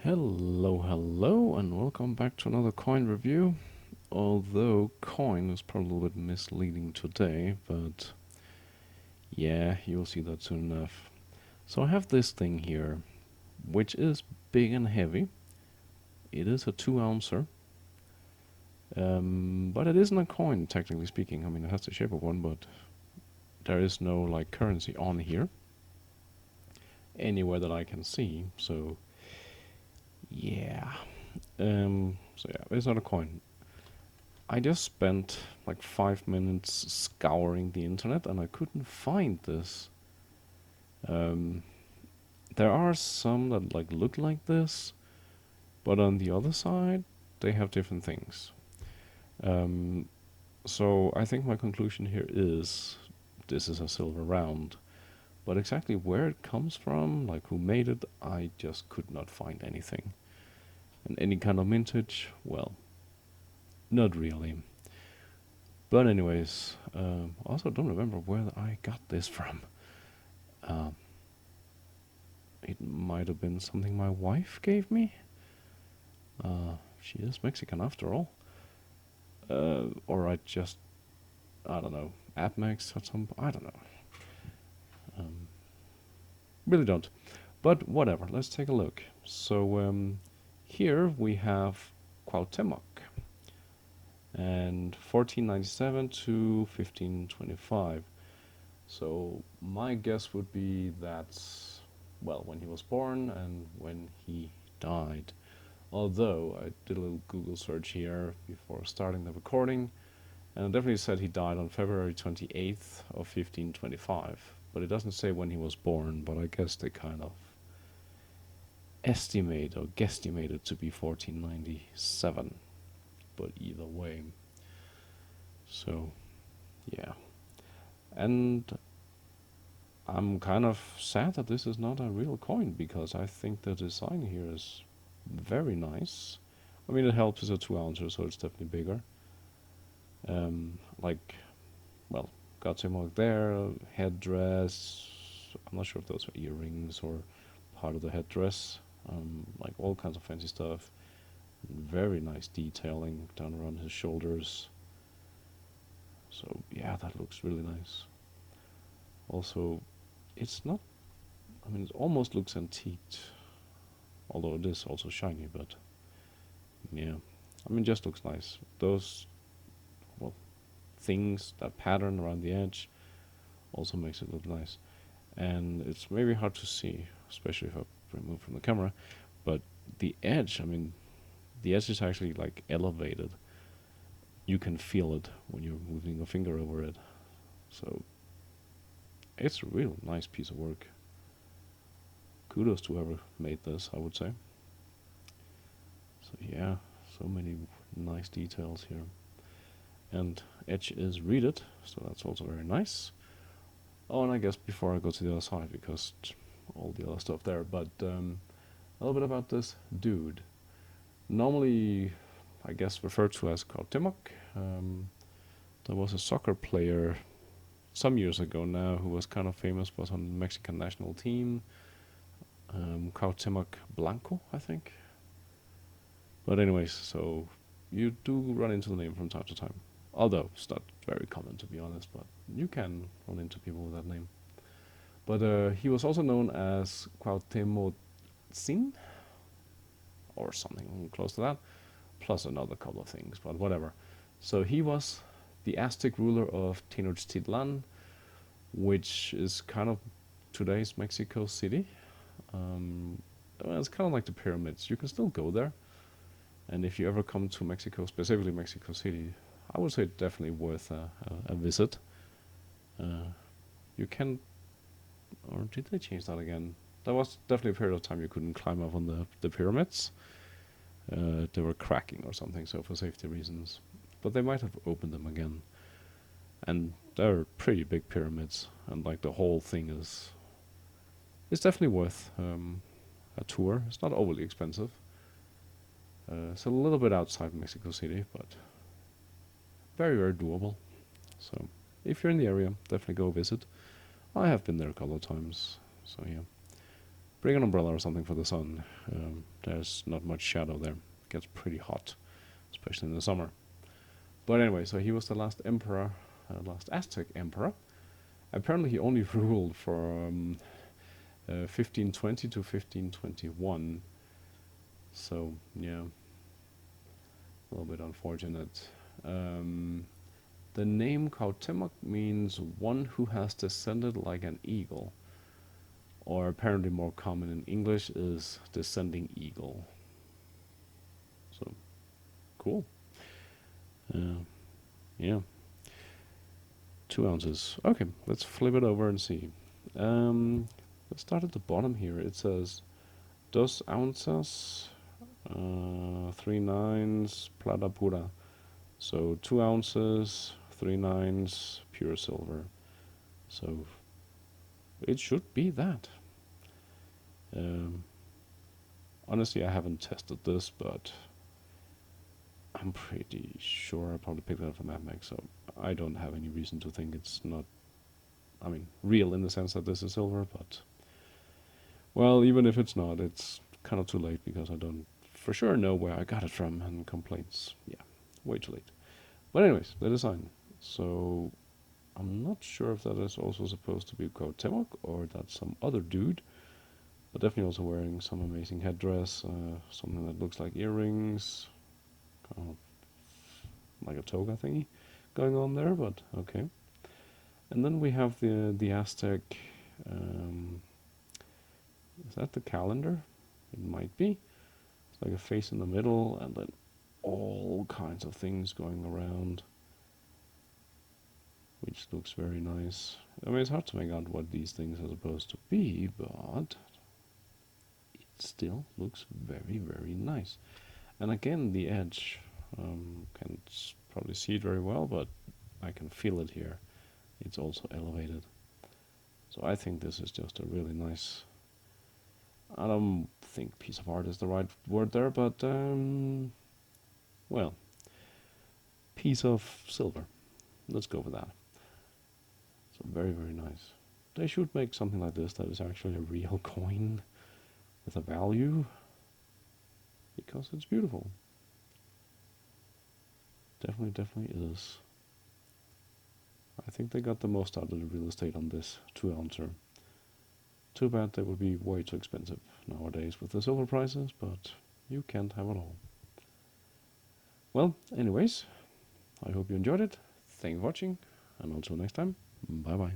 Hello, and welcome back to another coin review. Although coin is probably a little bit misleading today, but yeah, you'll see that soon enough. So I have this thing here, which is big and heavy. It is a 2 ouncer, but it isn't a coin, technically speaking. I mean, it has the shape of one, but there is no like currency on here anywhere that I can see. So yeah, it's not a coin. I just spent like 5 minutes scouring the internet and I couldn't find this. Um, there are some that like look like this, but on the other side, they have different things. Um, so I think my conclusion here is this is a silver round. But exactly where it comes from, like who made it, I just could not find anything. And any kind of mintage, well, not really. But anyways, also don't remember where I got this from. Um, it might have been something my wife gave me. She is Mexican after all. Or I don't know, AppMex or some, I don't know. Um, really don't. But whatever, let's take a look. So here we have Cuauhtemoc, and 1497 to 1525. So my guess would be that's, well, when he was born and when he died. Although I did a little Google search here before starting the recording, and it definitely said he died on February 28th of 1525. But it doesn't say when he was born, but I guess they kind of estimate or guesstimate it to be 1497. But either way. So, yeah. And I'm kind of sad that this is not a real coin, because I think the design here is very nice. I mean, it helps it's a 2 ouncer, so it's definitely bigger. Like, well, Cuauhtemoc there, headdress. I'm not sure if those are earrings or part of the headdress. Like all kinds of fancy stuff. Very nice detailing down around his shoulders. So yeah, that looks really nice. Also, it's not, I mean, it almost looks antiqued, although it is also shiny, but yeah. I mean, it just looks nice. Those, well, things, that pattern around the edge also makes it look nice. And it's maybe hard to see, especially if I remove from the camera, but the edge, I mean, the edge is actually like elevated. You can feel it when you're moving a finger over it. So it's a real nice piece of work. Kudos to whoever made this, I would say. So yeah, so many nice details here. And edge is reeded, so that's also very nice. Oh, and I guess before I go to the other side, because all the other stuff there, but a little bit about this dude. Normally, I guess referred to as Cuauhtemoc. There was a soccer player some years ago now who was kind of famous, was on the Mexican national team. Cuauhtemoc Blanco, I think. But anyways, so you do run into the name from time to time. Although it's not very common, to be honest, but you can run into people with that name. But he was also known as Cuauhtemoc or something close to that, plus another couple of things, but whatever. So he was the Aztec ruler of Tenochtitlan, which is kind of today's Mexico City. Well, it's kind of like the pyramids. You can still go there, and if you ever come to Mexico, specifically Mexico City, I would say definitely worth a visit. You can, or did they change that again? There was definitely a period of time you couldn't climb up on the pyramids. They were cracking or something, so for safety reasons. But they might have opened them again. And they're pretty big pyramids, and like the whole thing is, it's definitely worth a tour. It's not overly expensive. It's a little bit outside Mexico City, but very, very doable. So if you're in the area, definitely go visit. I have been there a couple of times, so yeah, bring an umbrella or something for the sun. There's not much shadow there. It gets pretty hot, especially in the summer. But anyway, so he was the last emperor, last Aztec emperor. Apparently, he only ruled from 1520 to 1521. So yeah, a little bit unfortunate. The name Cuauhtemoc means one who has descended like an eagle, or apparently more common in English is descending eagle. So cool. Yeah, 2 ounces. Okay, let's flip it over and see. Let's start at the bottom here. It says 2 ounces, 3 9s, plata pura. So 2 ounces, 3 9s, pure silver. So it should be that. Honestly, I haven't tested this, but I'm pretty sure I probably picked it up from AdMax, so I don't have any reason to think it's not, I mean, real in the sense that this is silver, but, well, even if it's not, it's kind of too late because I don't for sure know where I got it from, and complaints, yeah, way too late. But anyways, the design. So I'm not sure if that is also supposed to be Cuauhtemoc or that's some other dude, but definitely also wearing some amazing headdress, something that looks like earrings, kind of like a toga thingy going on there, but okay. And then we have the Aztec. Is that the calendar? It might be. It's like a face in the middle, and then all kinds of things going around, which looks very nice. I mean, it's hard to make out what these things are supposed to be, but it still looks very, very nice. And again, the edge, can't probably see it very well, but I can feel it here. It's also elevated. So I think this is just a really nice, I don't think piece of art is the right word there, but, well, piece of silver. Let's go with that. So very, very nice. They should make something like this that is actually a real coin with a value, because it's beautiful. Definitely, definitely is. I think they got the most out of the real estate on this 2 ouncer. Too bad they would be way too expensive nowadays with the silver prices, but you can't have it all. Well, anyways, I hope you enjoyed it. Thank you for watching, and until next time, bye bye.